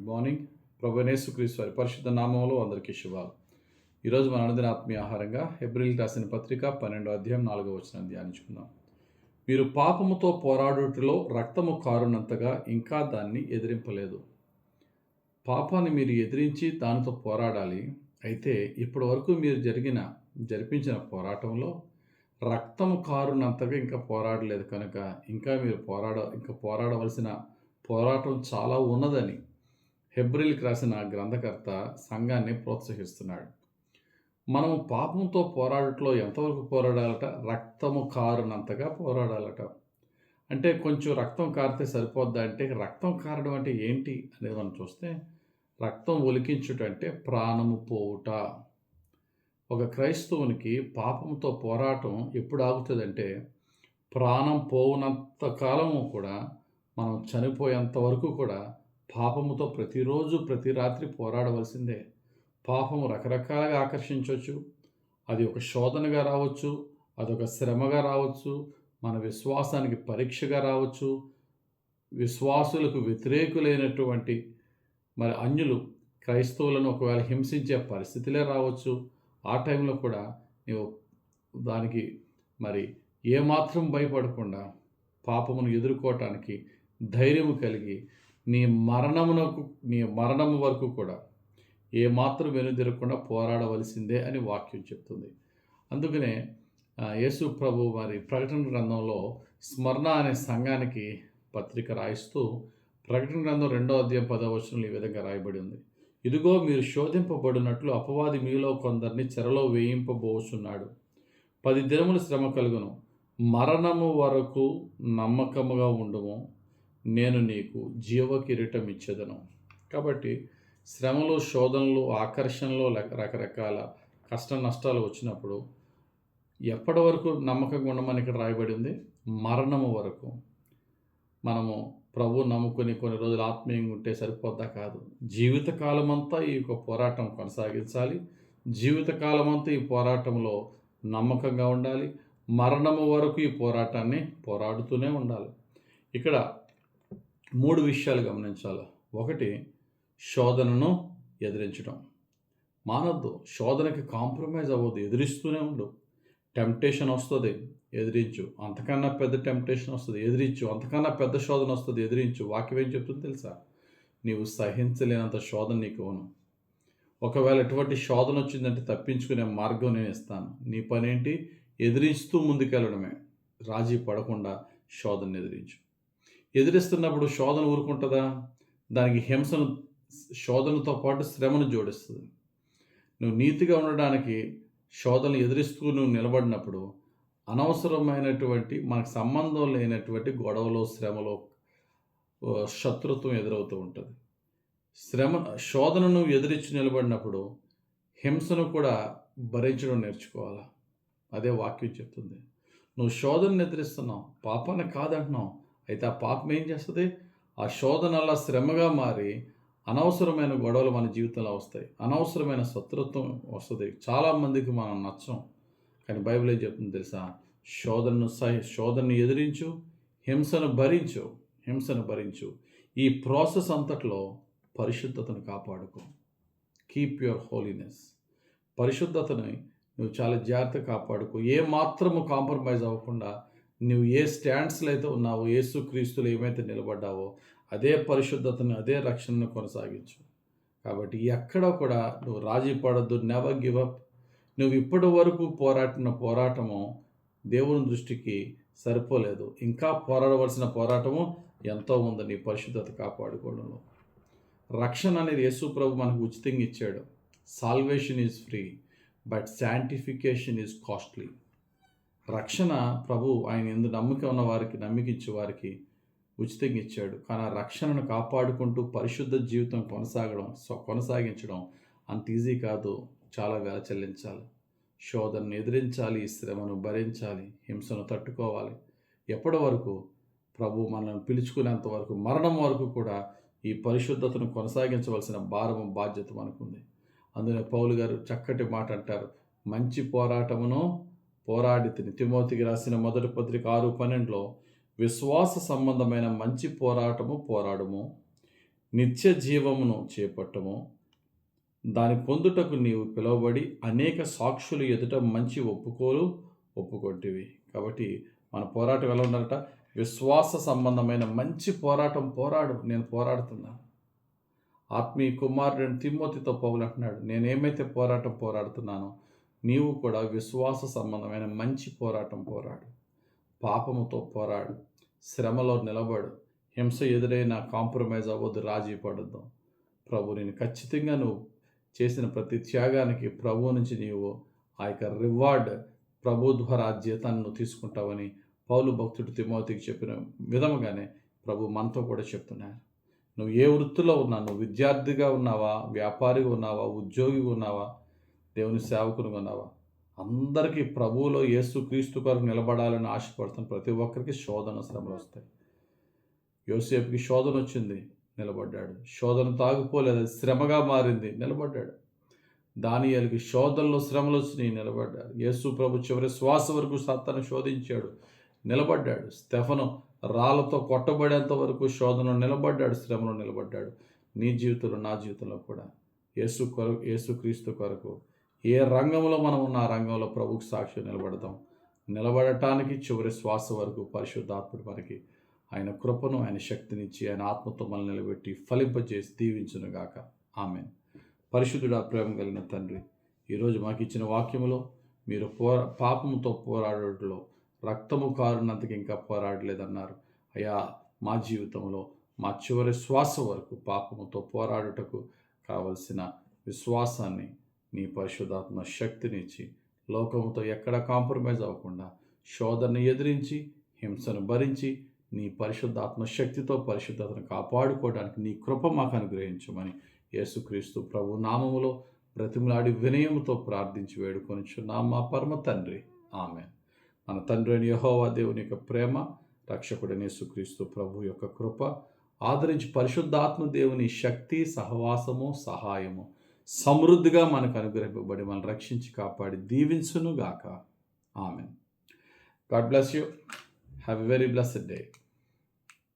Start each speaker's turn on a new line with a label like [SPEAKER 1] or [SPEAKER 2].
[SPEAKER 1] Good morning. ప్రభువైన యేసుక్రీస్తు వారి పరిశుద్ధ నామములో అందరికీ శుభాలు. ఈరోజు మన అనుదిన ఆత్మీయ ఆహారంగా హెబ్రీయులకు రాసిన పత్రిక 12వ అధ్యాయం 4వ వచనం ధ్యానించుకుందాం. మీరు పాపముతో పోరాడుటలో రక్తము కారునంతగా ఇంకా దాన్ని ఎదిరింపలేదు. పాపాన్ని మీరు ఎదిరించి దానితో పోరాడాలి. అయితే ఇప్పటి వరకు మీరు జరిపించిన పోరాటంలో రక్తము కారునంతగా ఇంకా పోరాడలేదు కనుక ఇంకా పోరాడవలసిన పోరాటం చాలా ఉన్నదని హెబ్రీయులకు రాసిన గ్రంథకర్త సంఘాన్ని ప్రోత్సహిస్తున్నాడు. మనం పాపంతో పోరాడటంలో ఎంతవరకు పోరాడాలట? రక్తము కారునంతగా పోరాడాలట. అంటే కొంచెం రక్తం కారితే సరిపోద్దా అంటే, రక్తం కారడం అంటే ఏంటి అనేది మనం చూస్తే, రక్తం ఒలికించుట అంటే ప్రాణము పోవుట. ఒక క్రైస్తవునికి పాపంతో పోరాటం ఎప్పుడు ఆగుతుందంటే, ప్రాణం పోవునంత కాలము కూడా, మనం చనిపోయేంత వరకు కూడా పాపముతో ప్రతిరోజు ప్రతి రాత్రి పోరాడవలసిందే. పాపము రకరకాలుగా ఆకర్షించవచ్చు. అది ఒక శోధనగా రావచ్చు, అదొక శ్రమగా రావచ్చు, మన విశ్వాసానికి పరీక్షగా రావచ్చు, విశ్వాసులకు వ్యతిరేకులైనటువంటి అన్యులు క్రైస్తవులను ఒకవేళ హింసించే పరిస్థితులే రావచ్చు. ఆ టైంలో కూడా నీవు దానికి ఏమాత్రం భయపడకుండా పాపమును ఎదుర్కోవటానికి ధైర్యము కలిగి నీ మరణము వరకు కూడా ఏమాత్రం వెనుదిరగకుండా పోరాడవలసిందే అని వాక్యం చెప్తుంది. అందుకనే యేసు ప్రభు ప్రకటన గ్రంథంలో స్మరణ అనే సంఘానికి పత్రిక రాయిస్తూ ప్రకటన గ్రంథం 2వ అధ్యాయం 10వ వచనంలో ఈ విధంగా రాయబడి ఉంది. ఇదిగో మీరు శోధింపబడినట్లు అపవాది మీలో కొందరిని చెరలో వేయింపబోచున్నాడు. 10 దినములు శ్రమ కలుగును. మరణము వరకు నమ్మకముగా ఉండుము, నేను నీకు జీవ కిరీటం ఇచ్చేదను. కాబట్టి శ్రమలు, శోధనలు, ఆకర్షణలు, రకరకాల కష్ట నష్టాలు వచ్చినప్పుడు ఎప్పటి వరకు నమ్మకంగా ఉండమని ఇక్కడ రాయబడి ఉంది? మరణము వరకు. మనము ప్రభు నమ్ముకొని కొన్ని రోజులు ఆత్మీయంగా ఉంటే సరిపోద్దా? కాదు. జీవితకాలమంతా ఈ యొక్క పోరాటం కొనసాగించాలి. జీవితకాలమంతా ఈ పోరాటంలో నమ్మకంగా ఉండాలి. మరణము వరకు ఈ పోరాటాన్ని పోరాడుతూనే ఉండాలి. ఇక్కడ 3 విషయాలు గమనించాలి. 1, శోధనను ఎదిరించడం. మానొద్దు. శోధనకి కాంప్రమైజ్ అవ్వద్దు. ఎదిరిస్తూనే ఉండు. టెంప్టేషన్ వస్తుంది, ఎదిరించు. అంతకన్నా పెద్ద టెంప్టేషన్ వస్తుంది, ఎదిరించు. అంతకన్నా పెద్ద శోధన వస్తుంది, ఎదిరించు. వాక్యం ఏం చెప్తుంది తెలుసా? నీవు సహించలేనంత శోధన నీకు ఇవ్వను. ఒకవేళ ఎటువంటి శోధన వచ్చిందంటే తప్పించుకునే మార్గం నేను ఇస్తాను. నీ పనేంటి? ఎదిరిస్తూ ముందుకెళ్ళడమే. రాజీ పడకుండా శోధనను ఎదిరించు. ఎదిరిస్తున్నప్పుడు శోధన ఊరుకుంటుందా? దానికి శోధనతో పాటు శ్రమను జోడిస్తుంది. నువ్వు నీతిగా ఉండడానికి శోధనలు ఎదిరిస్తూ నువ్వు నిలబడినప్పుడు అనవసరమైనటువంటి మనకు సంబంధం లేనటువంటి గొడవలు, శ్రమలు, శత్రుత్వం ఎదురవుతూ ఉంటుంది. శోధనను ఎదిరించి నిలబడినప్పుడు హింసను కూడా భరించడం నేర్చుకోవాలా. అదే వాక్యం చెప్తుంది. నువ్వు శోధనను ఎదిరిస్తున్నావు, పాపాన్ని కాదంటున్నావు. అయితే ఆ పాపం ఏం చేస్తుంది? ఆ శోధన అలా శ్రమగా మారి అనవసరమైన గొడవలు మన జీవితంలో వస్తాయి. అనవసరమైన శత్రుత్వం వస్తుంది. చాలామందికి మనం నచ్చం. కానీ బైబిల్ ఏం చెప్తుంది తెలుసా? శోధనను ఎదిరించు, హింసను భరించు. ఈ ప్రాసెస్ అంతట్లో పరిశుద్ధతను కాపాడుకో. Keep your holiness. పరిశుద్ధతని నువ్వు చాలా జాగ్రత్తగా కాపాడుకో. ఏ మాత్రము కాంప్రమైజ్ అవ్వకుండా నువ్వు ఏ స్టాండ్స్లో అయితే ఉన్నావో, యేసుక్రీస్తులో ఏమైతే నిలబడ్డావో అదే పరిశుద్ధతను, అదే రక్షణను కొనసాగించు. కాబట్టి ఎక్కడ కూడా నువ్వు రాజీ పడద్దు. Never give up. నువ్వు ఇప్పటి వరకు పోరాడిన పోరాటము దేవుని దృష్టికి సరిపోలేదు. ఇంకా పోరాడవలసిన పోరాటము ఎంతో ఉంది నీ పరిశుద్ధత కాపాడుకోవడంలో. రక్షణ అనేది యేసు ప్రభు మనకు ఉచితంగా ఇచ్చాడు. Salvation is free, but sanctification is costly. రక్షణ ప్రభు ఆయన ఎందు నమ్మిక ఉన్న వారికి, నమ్మికిచ్చే వారికి ఉచితంగా ఇచ్చాడు. కానీ ఆ రక్షణను కాపాడుకుంటూ పరిశుద్ధ జీవితం కొనసాగించడం అంత ఈజీ కాదు. చాలా వేల చెల్లించాలి. శోధనను ఎదిరించాలి, శ్రమను భరించాలి, హింసను తట్టుకోవాలి. ఎప్పటి వరకు? ప్రభు మనల్ని పిలుచుకునేంత వరకు, మరణం వరకు కూడా ఈ పరిశుద్ధతను కొనసాగించవలసిన భారము, బాధ్యత మనకుంది. అందుకనే పౌలు గారు చక్కటి మాట అంటారు, మంచి పోరాటమును పోరాడి తిమోతికి రాసిన మొదటి పత్రిక 6:12 విశ్వాస సంబంధమైన మంచి పోరాటము పోరాడుము, నిత్య జీవమును చేపట్టము, దాని పొందుటకు నీవు పిలువబడి అనేక సాక్షులు ఎదుట మంచి ఒప్పుకొంటివి. కాబట్టి మన పోరాటం ఎలా ఉండాలట? విశ్వాస సంబంధమైన మంచి పోరాటం పోరాడు. నేను పోరాడుతున్నాను. ఆత్మీయ కుమారుడు తిమోతితో పౌలు అంటున్నాడు, నేనేమైతే పోరాడుతున్నానో నీవు కూడా విశ్వాస సంబంధమైన మంచి పోరాటం పోరాడు. పాపముతో పోరాడు, శ్రమలో నిలబడు, హింస ఎదురైనా కాంప్రమైజ్ అవ్వద్దు, రాజీ పడద్దు. ప్రభు నేను ఖచ్చితంగా నువ్వు చేసిన ప్రతి త్యాగానికి ప్రభువు నుంచి నీవు ఆ యొక్క రివార్డ్, ప్రభు ద్వారా జీతాన్ని నువ్వు తీసుకుంటావని పౌలు భక్తుడు తిమోతికి చెప్పిన విధముగానే ప్రభు మనతో కూడా చెప్తున్నారు. నువ్వు ఏ వృత్తిలో ఉన్నావు, నువ్వు విద్యార్థిగా ఉన్నావా, వ్యాపారిగా ఉన్నావా, ఉద్యోగిగా ఉన్నావా, దేవుని సేవకునిగా ఉన్నావా, అందరికీ ప్రభువులో యేసుక్రీస్తు కొరకు నిలబడాలని ఆశపడుతున్న ప్రతి ఒక్కరికి శోధన, శ్రమలు వస్తాయి. యోసేపుకి శోధన వచ్చింది, నిలబడ్డాడు. శోధన తాగిపోలేదు, శ్రమగా మారింది, నిలబడ్డాడు. దానియేలుకి శోధనలో శ్రమలు వచ్చినాయి, నిలబడ్డాడు. యేసు ప్రభు చివరి శ్వాస వరకు సత్తాను శోధించాడు, నిలబడ్డాడు. స్టెఫను రాళ్ళతో కొట్టబడేంత వరకు శోధనలో నిలబడ్డాడు, శ్రమలో నిలబడ్డాడు. నీ జీవితంలో, నా జీవితంలో కూడా యేసుక్రీస్తు కొరకు ఏ రంగంలో మనం ఉన్న ఆ రంగంలో ప్రభువుకి సాక్షి నిలబడతాం. నిలబడటానికి చివరి శ్వాస వరకు పరిశుద్ధాత్ముడు మనకి ఆయన కృపను, ఆయన శక్తినిచ్చి, ఆయన ఆత్మతో మనల్ని నిలబెట్టి ఫలింపజేసి దీవించునుగాక. ఆమేన్. పరిశుద్ధుడా, ప్రేమ కలిగిన తండ్రి, ఈరోజు మాకు ఇచ్చిన వాక్యములో మీరు పాపముతో పోరాడటంలో రక్తము కారునంతకి ఇంకా పోరాడలేదన్నారు. అయ్యా, మా జీవితంలో మా చివరి శ్వాస వరకు పాపముతో పోరాడుటకు కావలసిన విశ్వాసాన్ని, నీ పరిశుద్ధాత్మ శక్తినిచ్చి, లోకముతో ఎక్కడ కాంప్రమైజ్ అవ్వకుండా శోధనను ఎదిరించి, హింసను భరించి, నీ పరిశుద్ధాత్మ శక్తితో పరిశుద్ధతను కాపాడుకోవడానికి నీ కృప మాకు అనుగ్రహించమని యేసుక్రీస్తు ప్రభు నామములో బ్రతిమలాడి వినయముతో ప్రార్థించి వేడుకొనిచున్నాం మా పరమ తండ్రి. ఆమేన్. మన తండ్రి అయిన యెహోవా దేవుని యొక్క ప్రేమ, రక్షకుడైన యేసుక్రీస్తు ప్రభు యొక్క కృప, ఆదరించి పరిశుద్ధాత్మ దేవుని శక్తి, సహవాసము, సహాయము సమృద్ధిగా మనకు అనుగ్రహింపబడి మనల్ని రక్షించి కాపాడి దీవించునుగాక. ఆమేన్. God bless you. Have a very blessed day.